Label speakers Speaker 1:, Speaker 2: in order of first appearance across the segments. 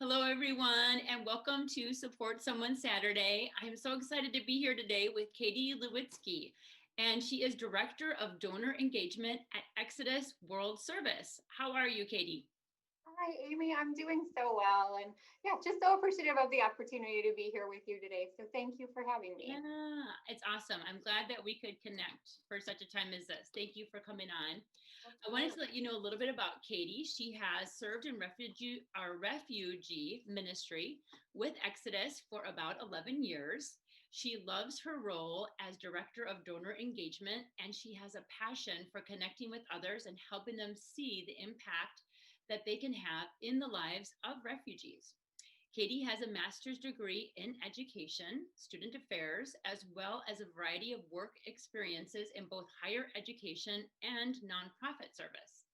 Speaker 1: Hello, everyone, and welcome to Support Someone Saturday. I'm so excited to be here today with Katie Lowitzki, and she is Director of Donor Engagement at Exodus World Service. How are you, Katie?
Speaker 2: Hi, Amy. I'm doing so well. And yeah, just so appreciative of the opportunity to be here with you today. So thank you for having me.
Speaker 1: Yeah, it's awesome. I'm glad that we could connect for such a time as this. Thank you for coming on.
Speaker 2: Of
Speaker 1: I wanted
Speaker 2: course.
Speaker 1: to let you know a little bit about Katie. She has served in refugee ministry with Exodus for about 11 years. She loves her role as director of donor engagement, and she has a passion for connecting with others and helping them see the impact that they can have in the lives of refugees. Katie has a master's degree in education, student affairs, as well as a variety of work experiences in both higher education and nonprofit service.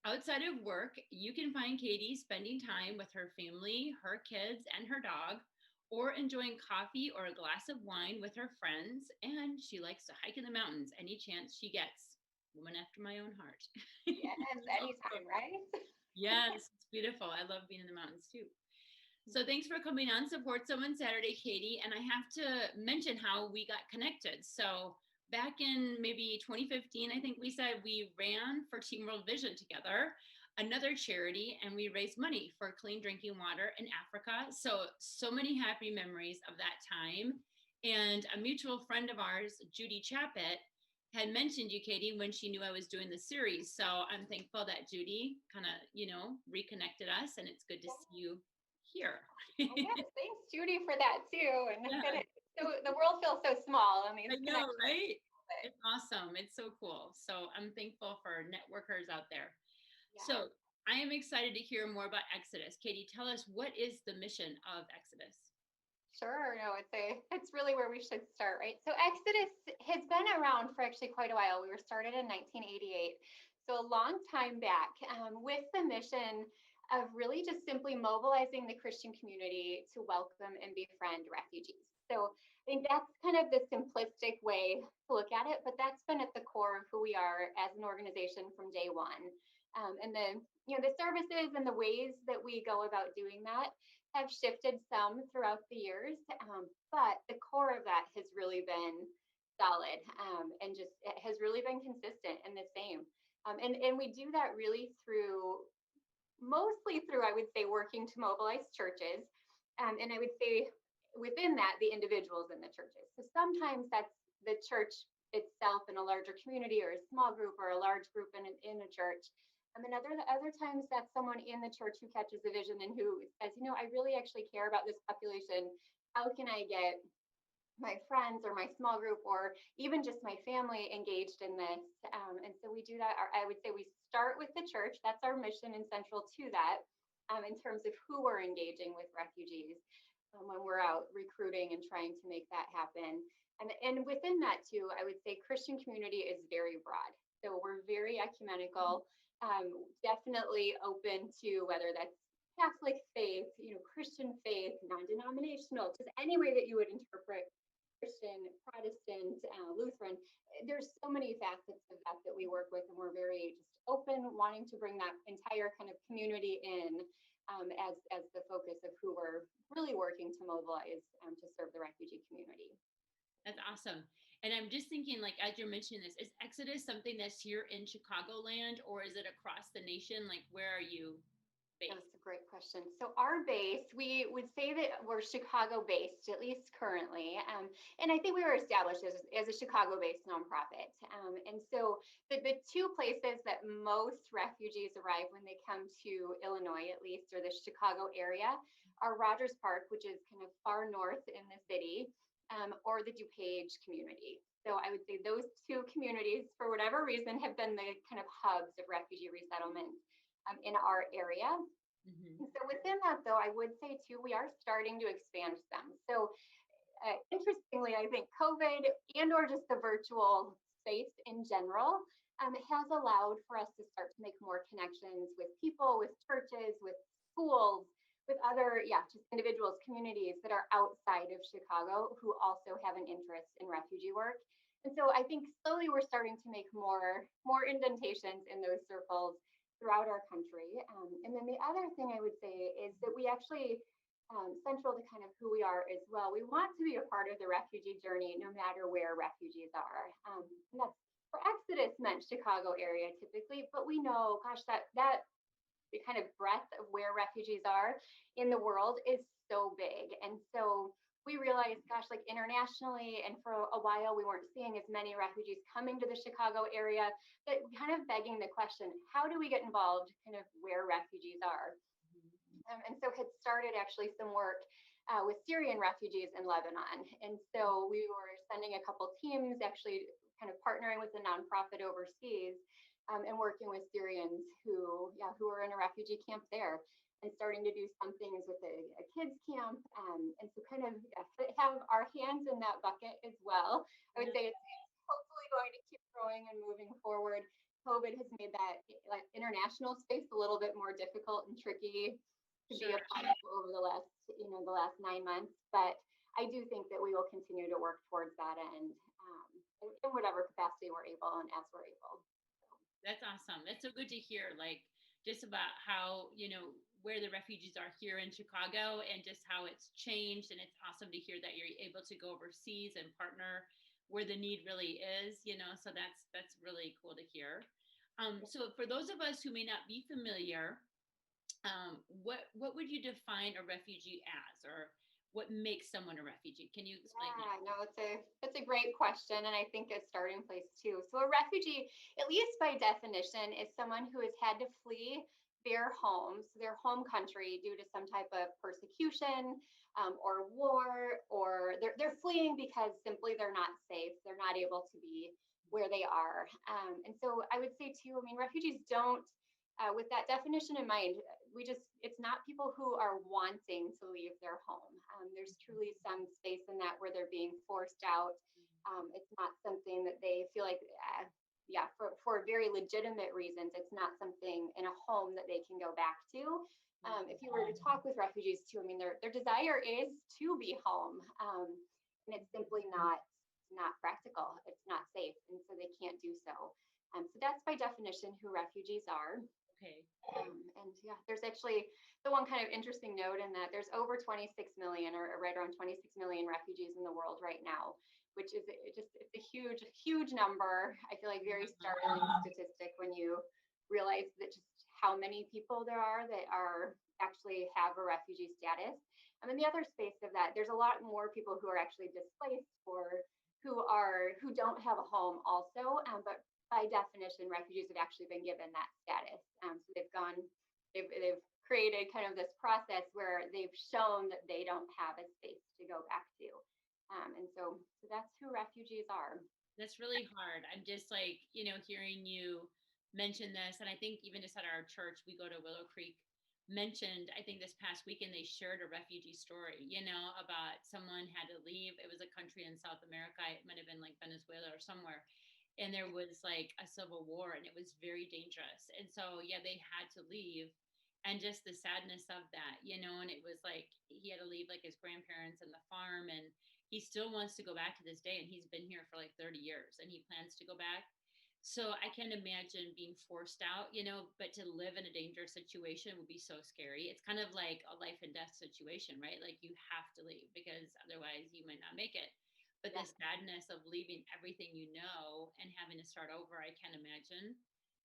Speaker 1: Outside of work, you can find Katie spending time with her family, her kids, and her dog, or enjoying coffee or a glass of wine with her friends. And she likes to hike in the mountains any chance she gets. Woman after my own heart.
Speaker 2: Yes, anytime, right?
Speaker 1: Yes, it's beautiful. I love being in the mountains too. So thanks for coming on Support Someone Saturday, Katie. And I have to mention how we got connected. So back in maybe 2015, I think we said we ran for Team World Vision together, another charity, and we raised money for clean drinking water in Africa. So many happy memories of that time. And a mutual friend of ours, Judy Chappett, had mentioned you, Katie, when she knew I was doing the series. So I'm thankful that Judy kind of, reconnected us, and it's good to see you here.
Speaker 2: Oh, yes. Thanks, Judy, for that too. And
Speaker 1: Yeah,
Speaker 2: so the world feels so small on
Speaker 1: I
Speaker 2: these
Speaker 1: know,
Speaker 2: connections.
Speaker 1: right? It's awesome. It's so cool. So I'm thankful for networkers out there.
Speaker 2: Yeah.
Speaker 1: So I am excited to hear more about Exodus. Katie, tell us, what is the mission of Exodus?
Speaker 2: Sure. No, it's really where we should start, right? So Exodus has been around for actually quite a while. We were started in 1988, so a long time back, with the mission of really just simply mobilizing the Christian community to welcome and befriend refugees. So I think that's kind of the simplistic way to look at it, but that's been at the core of who we are as an organization from day one. And then, the services and the ways that we go about doing that have shifted some throughout the years, but the core of that has really been solid, and just it has really been consistent and the same. And we do that really mostly through, I would say, working to mobilize churches. And I would say within that, the individuals in the churches. So sometimes that's the church itself in a larger community, or a small group, or a large group in a church. And other times that's someone in the church who catches a vision and who says, I really actually care about this population. How can I get my friends or my small group or even just my family engaged in this? And so we do that. I would say we start with the church. That's our mission and central to that, in terms of who we're engaging with refugees, when we're out recruiting and trying to make that happen. And within that too, I would say Christian community is very broad. So we're very ecumenical, definitely open to whether that's Catholic faith, Christian faith, non-denominational, just any way that you would interpret Christian, Protestant, Lutheran. There's so many facets of that we work with, and we're very just open, wanting to bring that entire kind of community in, as the focus of who we're really working to mobilize, to serve the refugee community.
Speaker 1: That's awesome. And I'm just thinking, like, as you're mentioning this, is Exodus something that's here in Chicagoland, or is it across the nation? Like, where are you based?
Speaker 2: That's a great question. So our base, we would say that we're Chicago based, at least currently. And I think we were established as a Chicago based nonprofit. And so the two places that most refugees arrive when they come to Illinois, at least, or the Chicago area, are Rogers Park, which is kind of far north in the city, or the DuPage community. So I would say those two communities, for whatever reason, have been the kind of hubs of refugee resettlement, in our area.
Speaker 1: Mm-hmm.
Speaker 2: And so within that, though, I would say too, we are starting to expand them. So interestingly, I think COVID and or just the virtual space in general, has allowed for us to start to make more connections with people, with churches, with schools, with other, just individuals, communities that are outside of Chicago who also have an interest in refugee work. And so I think slowly we're starting to make more indentations in those circles, throughout our country. And then the other thing I would say is that we actually, central to kind of who we are as well, we want to be a part of the refugee journey no matter where refugees are. And that's for Exodus meant Chicago area typically, but we know, gosh, that the kind of breadth of where refugees are in the world is so big. And so we realized, gosh, like internationally, and for a while, we weren't seeing as many refugees coming to the Chicago area, but kind of begging the question, how do we get involved kind of where refugees are? And so had started actually some work with Syrian refugees in Lebanon. And so we were sending a couple teams, actually kind of partnering with a nonprofit overseas, and working with Syrians who are in a refugee camp there, and starting to do some things with a kids camp. And so kind of have our hands in that bucket as well. I would say it's hopefully going to keep growing and moving forward. COVID has made that like international space a little bit more difficult and tricky to be a part of over the last 9 months. But I do think that we will continue to work towards that end, in whatever capacity we're able and as we're able.
Speaker 1: That's awesome. That's so good to hear, like just about how, where the refugees are here in Chicago and just how it's changed. And it's awesome to hear that you're able to go overseas and partner where the need really is. So that's really cool to hear. So for those of us who may not be familiar, what would you define a refugee as, or what makes someone a refugee? Can you explain that?
Speaker 2: Yeah, no, it's a great question, and I think a starting place too. So a refugee, at least by definition, is someone who has had to flee their homes, their home country, due to some type of persecution, or war, or they're fleeing because simply they're not safe. They're not able to be where they are. And so I would say too, I mean, refugees don't, with that definition in mind, it's not people who are wanting to leave their home. There's truly some space in that where they're being forced out. It's not something that they feel like, for very legitimate reasons, it's not something in a home that they can go back to. If you were to talk with refugees too, I mean, their desire is to be home, and it's simply not practical. It's not safe, and so they can't do so. So that's by definition who refugees are.
Speaker 1: Okay.
Speaker 2: And yeah, there's actually the one kind of interesting note in that there's over 26 million, or right around 26 million refugees in the world right now, which is it's a huge number. I feel like very startling statistic when you realize that just how many people there are that are actually have a refugee status. And in the other space of that, there's a lot more people who are actually displaced, or who don't have a home also, but by definition, refugees have actually been given that status. So they've created kind of this process where they've shown that they don't have a space to go back to. And so that's who refugees are.
Speaker 1: That's really hard. I'm just like, hearing you mention this. And I think even just at our church, we go to Willow Creek, mentioned, I think this past weekend, they shared a refugee story, about someone had to leave. It was a country in South America. It might have been like Venezuela or somewhere. And there was like a civil war, and it was very dangerous. And so, yeah, they had to leave. And just the sadness of that, and it was like he had to leave like his grandparents and the farm, and he still wants to go back to this day. And he's been here for like 30 years and he plans to go back. So I can't imagine being forced out, but to live in a dangerous situation would be so scary. It's kind of like a life and death situation, right? Like you have to leave because otherwise you might not make it. But the sadness of leaving everything and having to start over, I can't imagine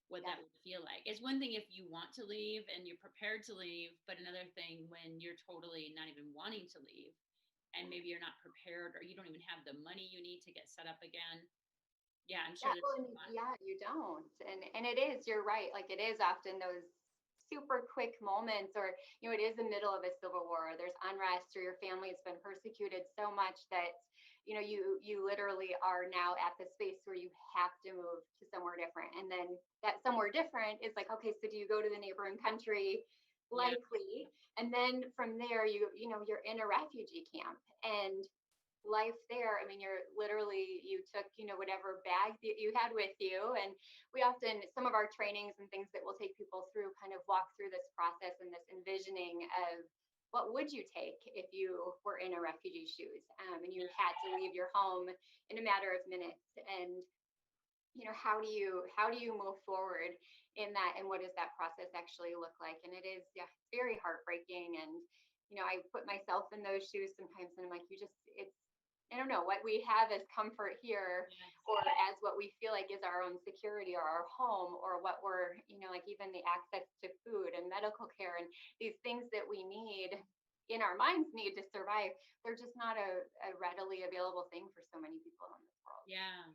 Speaker 1: what that would feel like. It's one thing if you want to leave and you're prepared to leave, but another thing when you're totally not even wanting to leave, and maybe you're not prepared, or you don't even have the money you need to get set up again. Yeah, I'm sure.
Speaker 2: You don't. And it is, you're right. Like it is often those super quick moments, or, it is the middle of a civil war, or there's unrest, or your family has been persecuted so much that, you literally are now at the space where you have to move to somewhere different. And then that somewhere different is like, okay, so do you go to the neighboring country? Likely. And then from there, you're in a refugee camp, and life there, I mean, you took, whatever bag that you had with you. And we often, some of our trainings and things that we'll take people through kind of walk through this process and this envisioning of what would you take if you were in a refugee shoes, and you had to leave your home in a matter of minutes. And how do you move forward in that, and what does that process actually look like? And it is, yeah, it's very heartbreaking. And I put myself in those shoes sometimes, and I'm like, it's, I don't know, what we have as comfort here,
Speaker 1: Yes.
Speaker 2: or as what we feel like is our own security or our home, or what we're, like even the access to food and medical care and these things that we need, in our minds, need to survive. They're just not a readily available thing for so many people in this world.
Speaker 1: Yeah.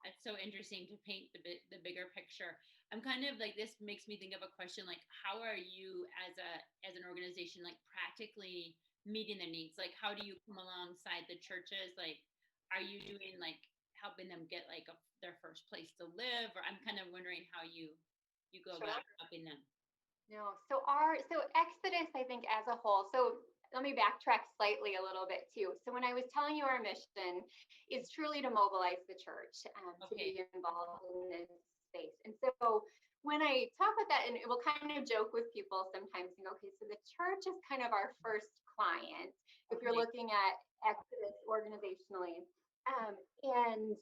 Speaker 1: That's so interesting to paint the bigger picture. I'm kind of like, this makes me think of a question like, how are you as an organization like practically meeting their needs? Like, how do you come alongside the churches? Like, are you doing like helping them get like their first place to live? Or I'm kind of wondering how you go
Speaker 2: Sure.
Speaker 1: about helping them.
Speaker 2: No. So Exodus, I think, as a whole. So let me backtrack slightly a little bit too. So when I was telling you our mission is truly to mobilize the church, to
Speaker 1: Okay.
Speaker 2: be involved in this space. And so when I talk about that, and we'll kind of joke with people sometimes, okay, so the church is kind of our first client if you're
Speaker 1: Okay.
Speaker 2: looking at Exodus organizationally. And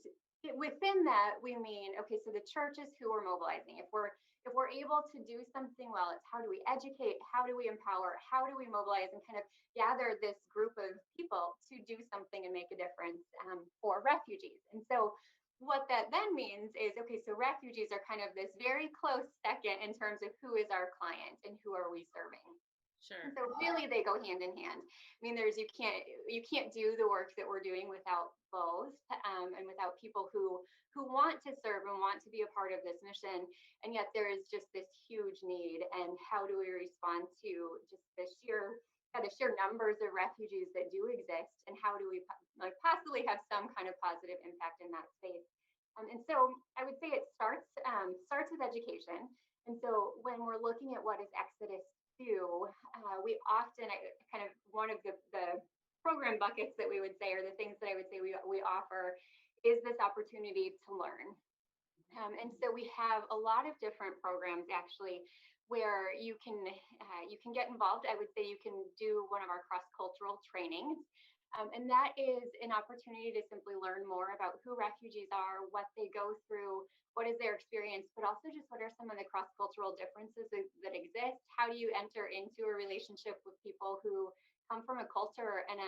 Speaker 2: within that, we mean, okay, so the church is who we're mobilizing. If we're able to do something well, it's how do we educate, how do we empower, how do we mobilize and kind of gather this group of people to do something and make a difference, for refugees. And so what that then means is, okay, so refugees are kind of this very close second in terms of who is our client and who are we serving. And
Speaker 1: Sure.
Speaker 2: so really they go hand in hand. I mean, you can't do the work that we're doing without both, and without people who want to serve and want to be a part of this mission. And yet there is just this huge need. And how do we respond to just the sheer numbers of refugees that do exist? And how do we like possibly have some kind of positive impact in that space? And so I would say it starts with education. And so when we're looking at what is Exodus do, we often kind of one of the program buckets that we would say, or the things that I would say we offer, is this opportunity to learn. And so we have a lot of different programs actually where you can get involved. I would say you can do one of our cross cultural trainings. And that is an opportunity to simply learn more about who refugees are, what they go through, what is their experience, but also just what are some of the cross cultural differences that exist. How do you enter into a relationship with people who come from a culture and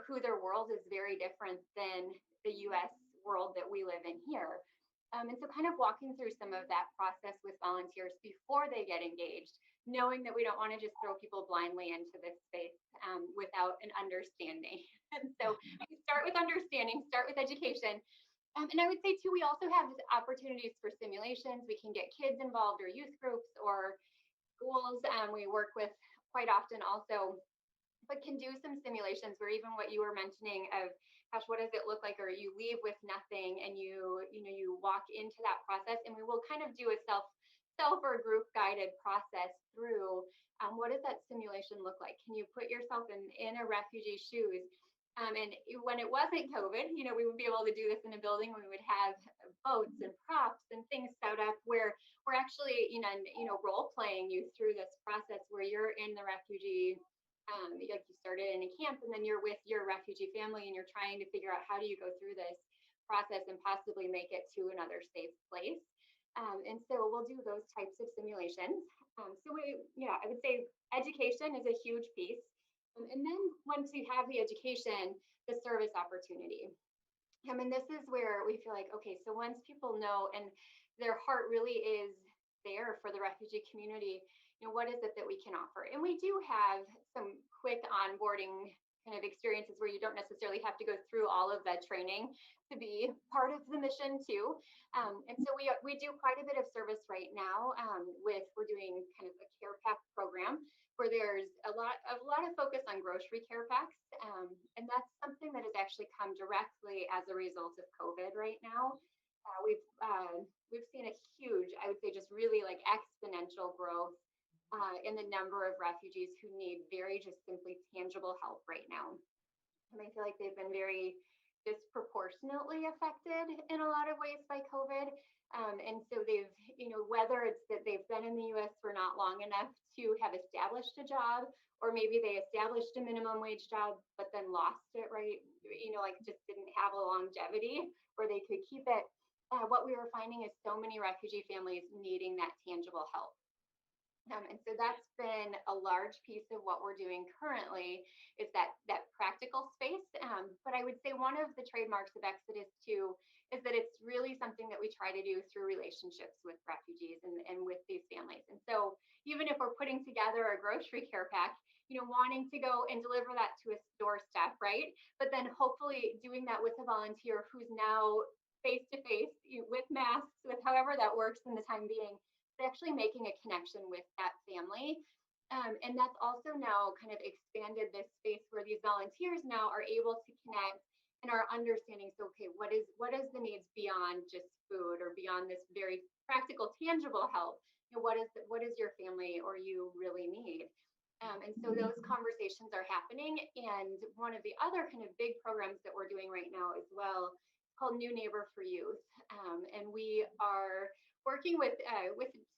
Speaker 2: who their world is very different than the US world that we live in here. And so kind of walking through some of that process with volunteers before they get engaged, knowing that we don't want to just throw people blindly into this space, without an understanding. And so we start with understanding, start with education. And I would say too, we also have opportunities for simulations. We can get kids involved, or youth groups, or schools. We work with quite often also, but can do some simulations where even what you were mentioning of, gosh, what does it look like? Or you leave with nothing and you walk into that process, and we will kind of do a self or group guided process through, what does that simulation look like? Can you put yourself in a refugee's shoes? And when it wasn't COVID, we would be able to do this in a building. We would have boats and props and things set up where we're actually, role playing you through this process where you're in the refugee, like you started in a camp, and then you're with your refugee family and you're trying to figure out how do you go through this process and possibly make it to another safe place. And so we'll do those types of simulations. I would say education is a huge piece. And then once you have the education, the service opportunity. I mean, this is where we feel like, okay, so once people know and their heart really is there for the refugee community, what is it that we can offer? And we do have some quick onboarding kind of experiences where you don't necessarily have to go through all of that training to be part of the mission too. And so we do quite a bit of service right now, we're doing kind of a care pack program where there's a lot of focus on grocery care packs, and that's something that has actually come directly as a result of COVID right now. We've seen a huge, I would say, just really like exponential growth, in the number of refugees who need very just simply tangible help right now. And I feel like they've been very disproportionately affected in a lot of ways by COVID. And so they've, whether it's that they've been in the US for not long enough to have established a job, or maybe they established a minimum wage job, but then lost it right like just didn't have a longevity where they could keep it. What we were finding is so many refugee families needing that tangible help. And so that's been a large piece of what we're doing currently, is that practical space. But I would say one of the trademarks of Exodus too is that it's really something that we try to do through relationships with refugees and with these families. And so even if we're putting together a grocery care pack, wanting to go and deliver that to a doorstep, right? But then hopefully doing that with a volunteer who's now face to face with masks, with however that works in the time being, actually making a connection with that family. And that's also now kind of expanded this space where these volunteers now are able to connect and are understanding, so okay, what is the needs beyond just food or beyond this very practical, tangible help? What is your family or you really need? And so those conversations are happening. And one of the other kind of big programs that we're doing right now as well, called New Neighbor for Youth. And we are working with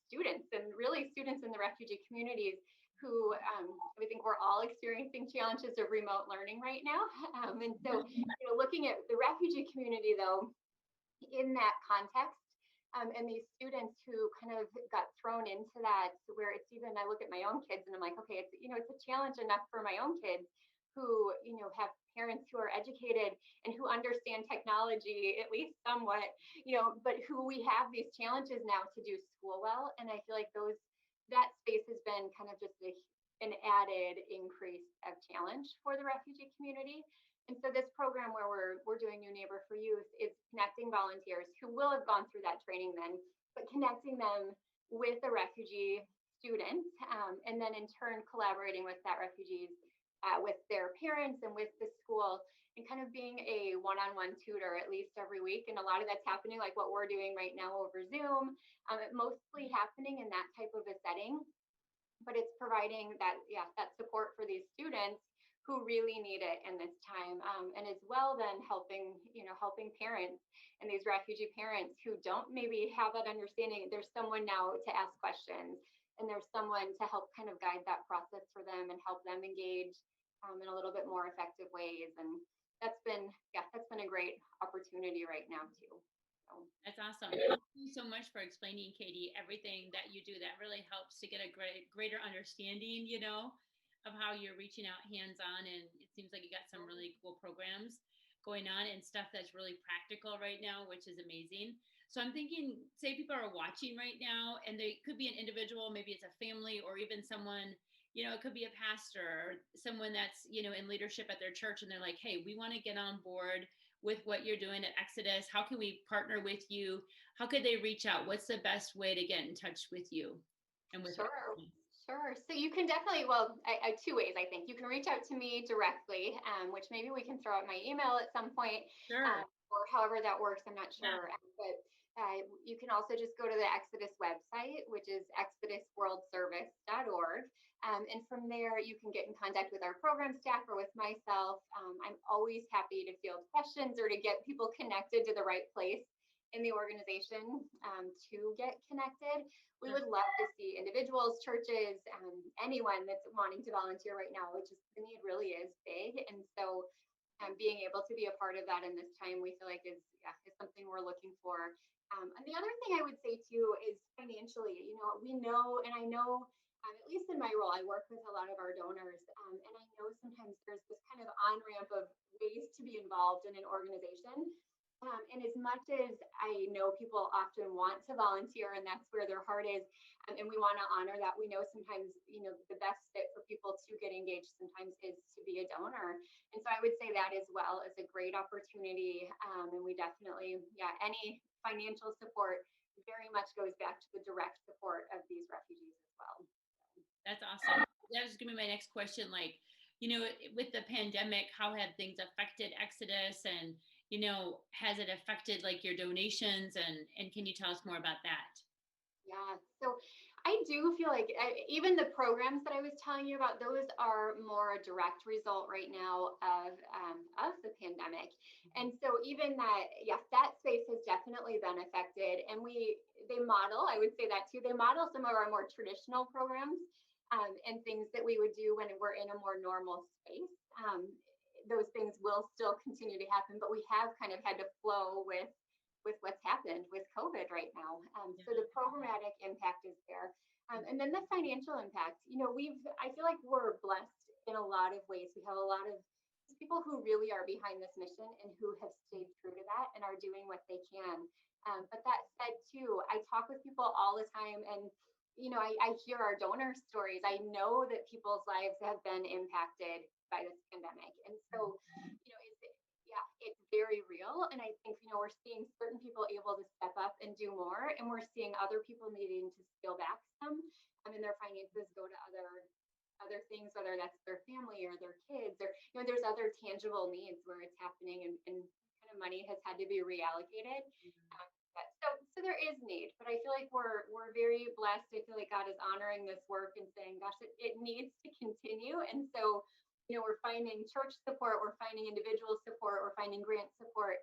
Speaker 2: students, and really students in the refugee communities who I think we're all experiencing challenges of remote learning right now. And so looking at the refugee community though, in that context, and these students who kind of got thrown into that, where it's even, I look at my own kids and I'm like, okay, it's a challenge enough for my own kids who have parents who are educated and who understand technology at least somewhat, but who we have these challenges now to do school well. And I feel like that space has been kind of just an added increase of challenge for the refugee community. And so this program where we're doing New Neighbor for Youth is connecting volunteers who will have gone through that training then, but connecting them with a refugee student, and then in turn collaborating with that refugees, with their parents and with the school, and kind of being a one-on-one tutor at least every week. And a lot of that's happening like what we're doing right now over Zoom, mostly happening in that type of a setting, but it's providing that support for these students who really need it in this time, and as well then helping parents and these refugee parents who don't maybe have that understanding. There's someone now to ask questions, and there's someone to help kind of guide that process for them and help them engage in a little bit more effective ways. And that's been a great opportunity right now too. So.
Speaker 1: That's awesome. Thank you so much for explaining, Katie, everything that you do. That really helps to get a greater understanding, of how you're reaching out hands-on. And it seems like you got some really cool programs going on and stuff that's really practical right now, which is amazing. So I'm thinking, say people are watching right now, and they could be an individual, maybe it's a family, or even someone, it could be a pastor or someone that's, in leadership at their church, and they're like, hey, we want to get on board with what you're doing at Exodus. How can we partner with you? How could they reach out? What's the best way to get in touch with you? And with
Speaker 2: Sure. So you can definitely, I two ways, I think. You can reach out to me directly, which maybe we can throw out my email at some point,
Speaker 1: sure.
Speaker 2: Or however that works. I'm not sure. Yeah. But you can also just go to the Exodus website, which is exodusworldservice.org. And from there, you can get in contact with our program staff or with myself. I'm always happy to field questions or to get people connected to the right place in the organization, to get connected. We would love to see individuals, churches, anyone that's wanting to volunteer right now, which is, the need really is big. And so being able to be a part of that in this time, we feel like is something we're looking for. And the other thing I would say too is financially, we know, and I know, at least in my role, I work with a lot of our donors, and I know sometimes there's this kind of on-ramp of ways to be involved in an organization. And as much as I know people often want to volunteer and that's where their heart is, and we want to honor that, we know sometimes, the best fit for people to get engaged sometimes is to be a donor. And so I would say that as well is a great opportunity. And we definitely, any financial support very much goes back to the direct support of these refugees as well.
Speaker 1: That's awesome. That was going to be my next question. Like, with the pandemic, how have things affected Exodus, and has it affected like your donations, and can you tell us more about that?
Speaker 2: Yeah, so I do feel like even the programs that I was telling you about, those are more a direct result right now of the pandemic. And so even that, that space has definitely been affected. And they model, I would say that too, they model some of our more traditional programs, and things that we would do when we're in a more normal space. those things will still continue to happen, but we have kind of had to flow with what's happened with COVID right now. So the programmatic impact is there. And then the financial impact, I feel like we're blessed in a lot of ways. We have a lot of people who really are behind this mission and who have stayed true to that and are doing what they can. But that said, too, I talk with people all the time, and I hear our donor stories. I know that people's lives have been impacted by this pandemic, and so it's very real. And I think we're seeing certain people able to step up and do more, and we're seeing other people needing to scale back some, and their finances go to other things, whether that's their family or their kids, or there's other tangible needs where it's happening, and kind of money has had to be reallocated. So there is need, but I feel like we're very blessed. I feel like God is honoring this work and saying, gosh, it needs to continue. And so, we're finding church support, we're finding individual support, we're finding grant support,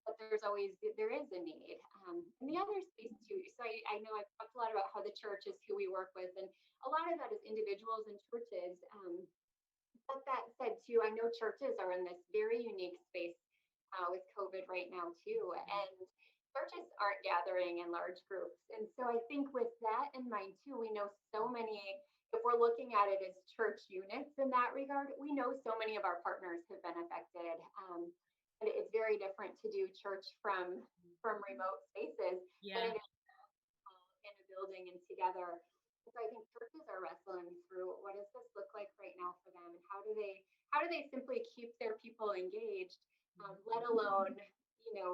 Speaker 2: but there is a need. And the other space too, so I know I've talked a lot about how the church is who we work with, and a lot of that is individuals and churches. But that said too, I know churches are in this very unique space with COVID right now too, and churches aren't gathering in large groups. And so I think with that in mind too, we know so many, if we're looking at it as church units in that regard, we know so many of our partners have been affected. And it's very different to do church from remote spaces than it is in a building and together. So I think churches are wrestling through, what does this look like right now for them, and how do they simply keep their people engaged, let alone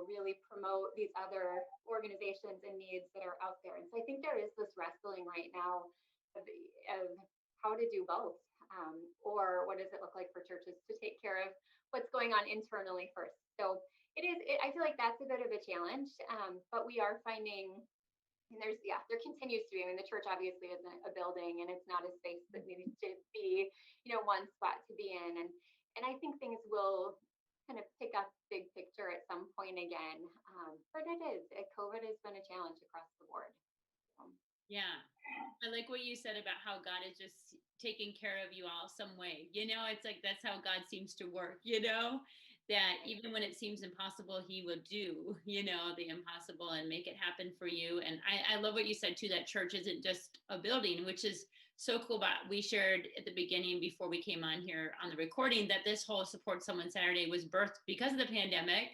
Speaker 2: really promote these other organizations and needs that are out there. And so I think there is this wrestling right now of how to do both, or what does it look like for churches to take care of what's going on internally first. So I feel like that's a bit of a challenge, but we are finding, and there continues to be, the church obviously isn't a building, and it's not a space that needs to be, one spot to be in. And I think things will kind of pick up big picture at some point again. But COVID has been a challenge across the board.
Speaker 1: Yeah. I like what you said about how God is just taking care of you all some way. It's like that's how God seems to work, that even when it seems impossible, he will do, the impossible and make it happen for you. And I love what you said too, that church isn't just a building, which is so cool. But we shared at the beginning before we came on here on the recording that this whole Support Someone Saturday was birthed because of the pandemic.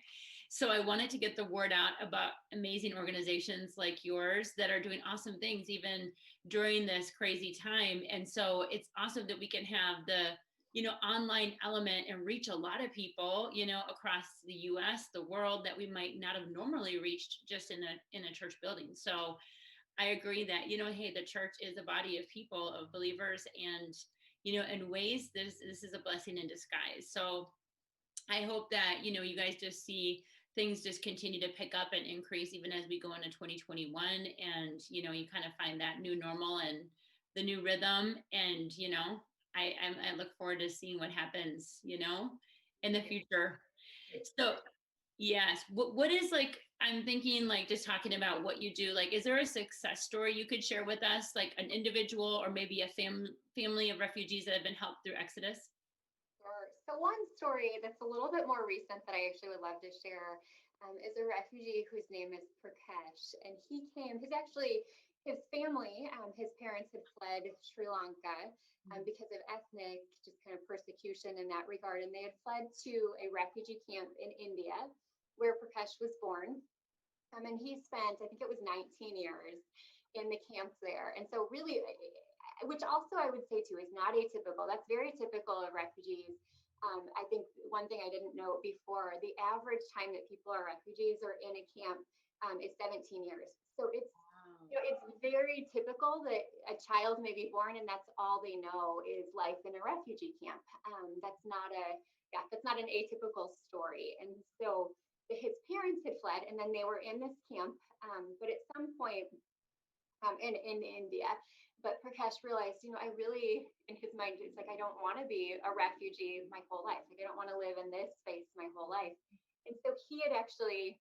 Speaker 1: So I wanted to get the word out about amazing organizations like yours that are doing awesome things even during this crazy time. And so it's awesome that we can have the online element and reach a lot of people, across the US, the world, that we might not have normally reached just in a church building. So I agree that, hey, the church is a body of people, of believers, and, in ways this is a blessing in disguise. So I hope that, you guys just see things just continue to pick up and increase even as we go into 2021, and, you kind of find that new normal and the new rhythm. And, I look forward to seeing what happens, in the future. So yes, what is, like, I'm thinking, like, just talking about what you do, like, is there a success story you could share with us, like an individual or maybe a family of refugees that have been helped through Exodus?
Speaker 2: Sure. So one story that's a little bit more recent that I actually would love to share is a refugee whose name is Prakash. And his family, his parents had fled Sri Lanka because of ethnic just kind of persecution in that regard. And they had fled to a refugee camp in India where Prakash was born. And he spent, I think it was 19 years in the camp there. And so really, which also I would say too is not atypical. That's very typical of refugees. I think one thing I didn't know before, the average time that people are refugees or in a camp is 17 years. So it's it's very typical that a child may be born and that's all they know is life in a refugee camp. That's not an atypical story. And so his parents had fled, and then they were in this camp. But at some point in India, but Prakash realized, I really, in his mind, it's like, I don't want to be a refugee my whole life. Like, I don't want to live in this space my whole life. And so he had actually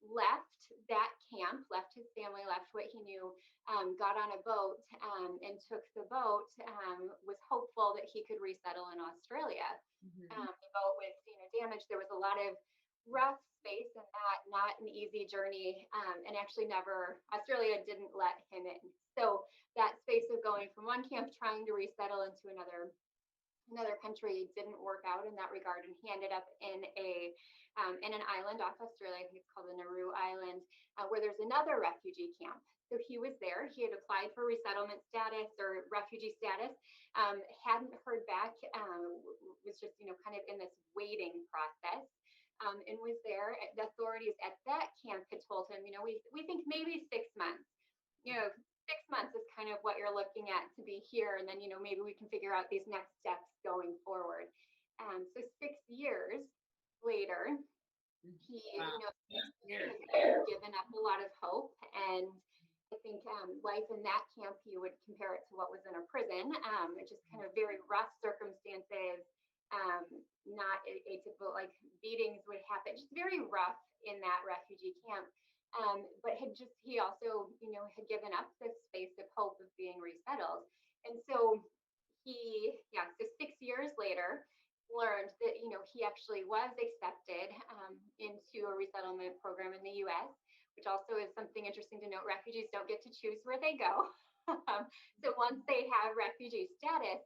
Speaker 2: left that camp, left his family, left what he knew, got on a boat, and took the boat, was hopeful that he could resettle in Australia.
Speaker 1: Mhm.
Speaker 2: The boat was, damaged. There was a lot of rough space in that, not an easy journey, and actually never, Australia didn't let him in. So that space of going from one camp trying to resettle into another country didn't work out in that regard, and he ended up in an island off Australia. I think it's called the Nauru Island, where there's another refugee camp. So he was there. He had applied for resettlement status or refugee status, hadn't heard back, was just kind of in this waiting process. And was there. The authorities at that camp had told him, we think maybe 6 months. You know, 6 months is kind of what you're looking at to be here, and then maybe we can figure out these next steps going forward. So 6 years later, he
Speaker 1: Wow. 6 years.
Speaker 2: had given up a lot of hope, and I think life in that camp, you would compare it to what was in a prison. It's just kind of very rough circumstances, um, not atypical, like beatings would happen, just very rough in that refugee camp. But he also, had given up this space of hope of being resettled. And so so 6 years later, learned that, he actually was accepted into a resettlement program in the US, which also is something interesting to note. Refugees don't get to choose where they go. So once they have refugee status,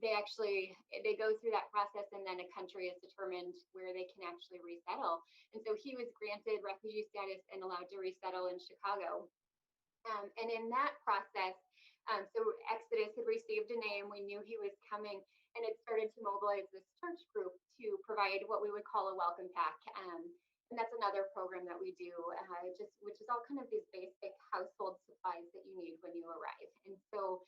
Speaker 2: they go through that process, and then a country is determined where they can actually resettle. And so he was granted refugee status and allowed to resettle in Chicago. And in that process, so Exodus had received a name. We knew he was coming, and it started to mobilize this church group to provide what we would call a welcome pack. And that's another program that we do, which is all kind of these basic household supplies that you need when you arrive. And so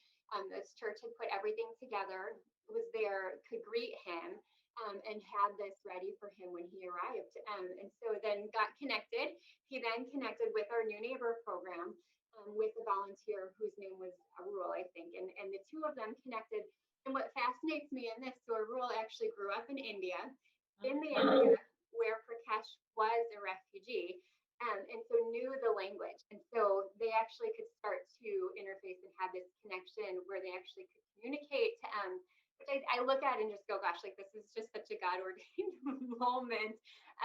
Speaker 2: this church had put everything together, was there, could greet him, and had this ready for him when he arrived. And so then got connected. He then connected with our new neighbor program, with a volunteer whose name was Arul, I think. And the two of them connected. And what fascinates me in this, so Arul actually grew up in India, in the area where Prakash was a refugee, and so knew the language. And so they actually could start to interface and have this connection where they actually could communicate, which I look at and just go, gosh, like this is just such a God ordained moment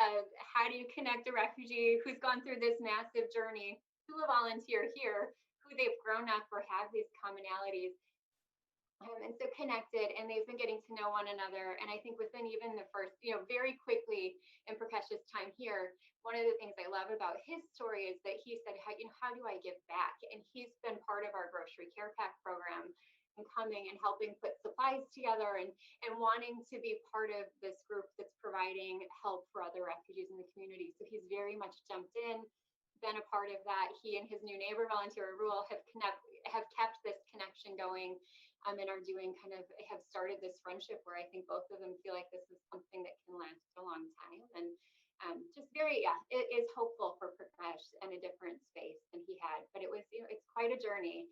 Speaker 2: of how do you connect a refugee who's gone through this massive journey to a volunteer here who they've grown up or have these commonalities, and so connected, and they've been getting to know one another. And I think within even the first, very quickly in Prakesh's time here, one of the things I love about his story is that he said, how do I give back? And he's been part of our grocery care pack program, and coming and helping put supplies together, and wanting to be part of this group that's providing help for other refugees in the community. So he's very much jumped in, been a part of that. He and his new neighbor volunteer Rule have kept this connection going, and have started this friendship where I think both of them feel like this is something that can last a long time. And just it is hopeful for Prakash in a different space than he had. But it was, it's quite a journey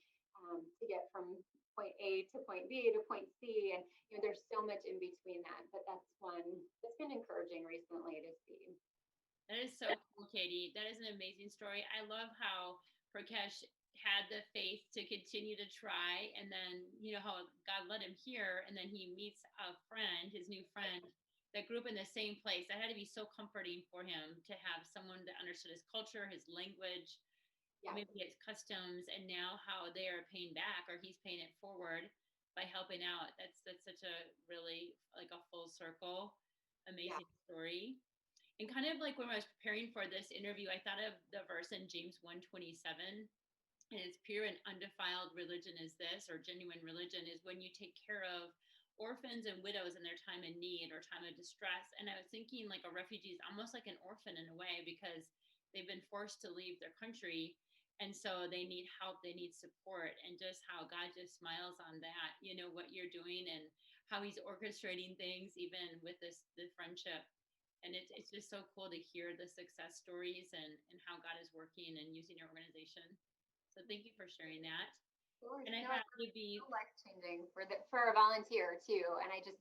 Speaker 2: to get from point A to point B to point C, and there's so much in between that. But that's one that's been encouraging recently to see.
Speaker 1: That is so cool, Katie. That is an amazing story. I love how Prakash had the faith to continue to try, and then how God led him here, and then he meets a friend, his new friend, that grew up in the same place. That had to be so comforting for him to have someone that understood his culture, his language,
Speaker 2: Yeah.
Speaker 1: maybe his customs, and now how they are paying back, or he's paying it forward by helping out. That's such a really like a full circle, amazing story. And kind of like when I was preparing for this interview, I thought of the verse in James 1:27, and it's pure and undefiled religion is this, or genuine religion is when you take care of orphans and widows in their time of need or time of distress. And I was thinking like a refugee is almost like an orphan in a way, because they've been forced to leave their country. And so they need help, they need support, and just how God just smiles on that, what you're doing and how he's orchestrating things, even with the friendship. And it's just so cool to hear the success stories and how God is working and using your organization. So thank you for sharing that.
Speaker 2: Sure.
Speaker 1: And I
Speaker 2: No,
Speaker 1: have to be
Speaker 2: life changing for a volunteer too. And I just,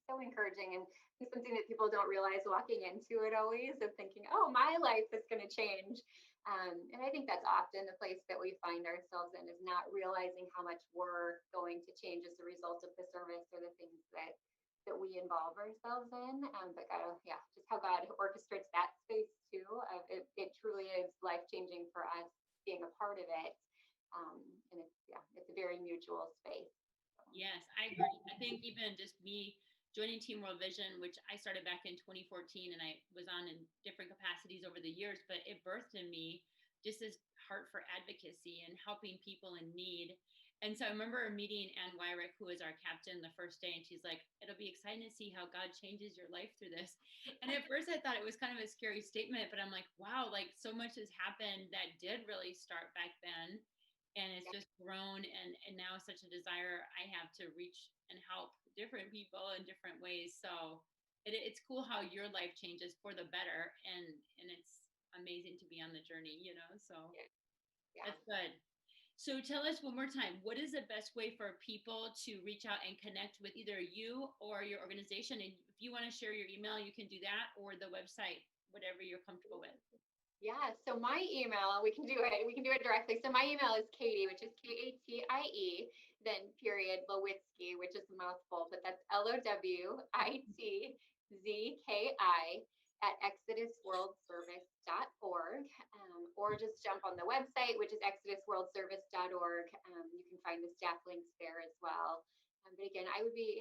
Speaker 2: so encouraging, and it's something that people don't realize walking into it always, of thinking, oh, my life is going to change. And I think that's often the place that we find ourselves in, is not realizing how much we're going to change as a result of the service or the things that we involve ourselves in. But God, yeah, just how God orchestrates that space too. It truly is life changing for us being a part of it. And it's a very mutual space.
Speaker 1: Yes, I agree. I think even just me joining Team World Vision, which I started back in 2014, and I was on in different capacities over the years, but it birthed in me just this heart for advocacy and helping people in need. And so I remember meeting Ann Wyrick, who was our captain, the first day, and she's like, it'll be exciting to see how God changes your life through this. And at first I thought it was kind of a scary statement, but I'm like, wow, like so much has happened that did really start back then. And it's just grown, and now such a desire I have to reach and help different people in different ways. So it's cool how your life changes for the better, and it's amazing to be on the journey, so
Speaker 2: Yeah.
Speaker 1: that's good. So tell us one more time, what is the best way for people to reach out and connect with either you or your organization? And if you want to share your email, you can do that, or the website, whatever you're comfortable with.
Speaker 2: Yeah, so my email, we can do it directly. So my email is Katie, which is Katie, then period Lowitzki, which is a mouthful, but that's Lowittzki at exodusworldservice.org, or just jump on the website, which is exodusworldservice.org. You can find the staff links there as well. But again, I would be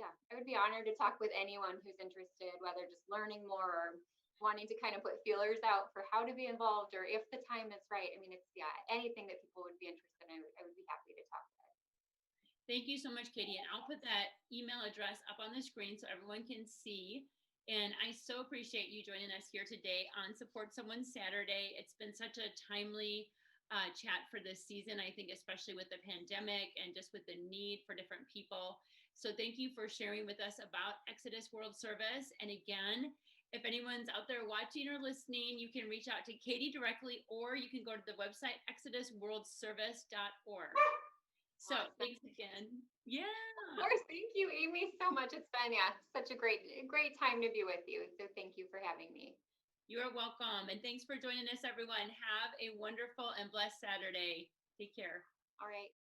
Speaker 2: honored to talk with anyone who's interested, whether just learning more or wanting to kind of put feelers out for how to be involved, or if the time is right. I mean, it's anything that people would be interested in, I would be happy to talk about.
Speaker 1: Thank you so much, Katie. And I'll put that email address up on the screen so everyone can see. And I so appreciate you joining us here today on Support Someone Saturday. It's been such a timely chat for this season, I think, especially with the pandemic and just with the need for different people. So thank you for sharing with us about Exodus World Service. And again, if anyone's out there watching or listening, you can reach out to Katie directly, or you can go to the website, exodusworldservice.org. So awesome. Thanks again. Yeah.
Speaker 2: Of course. Thank you, Amy, so much. It's been, such a great time to be with you. So thank you for having me.
Speaker 1: You are welcome. And thanks for joining us, everyone. Have a wonderful and blessed Saturday. Take care.
Speaker 2: All right.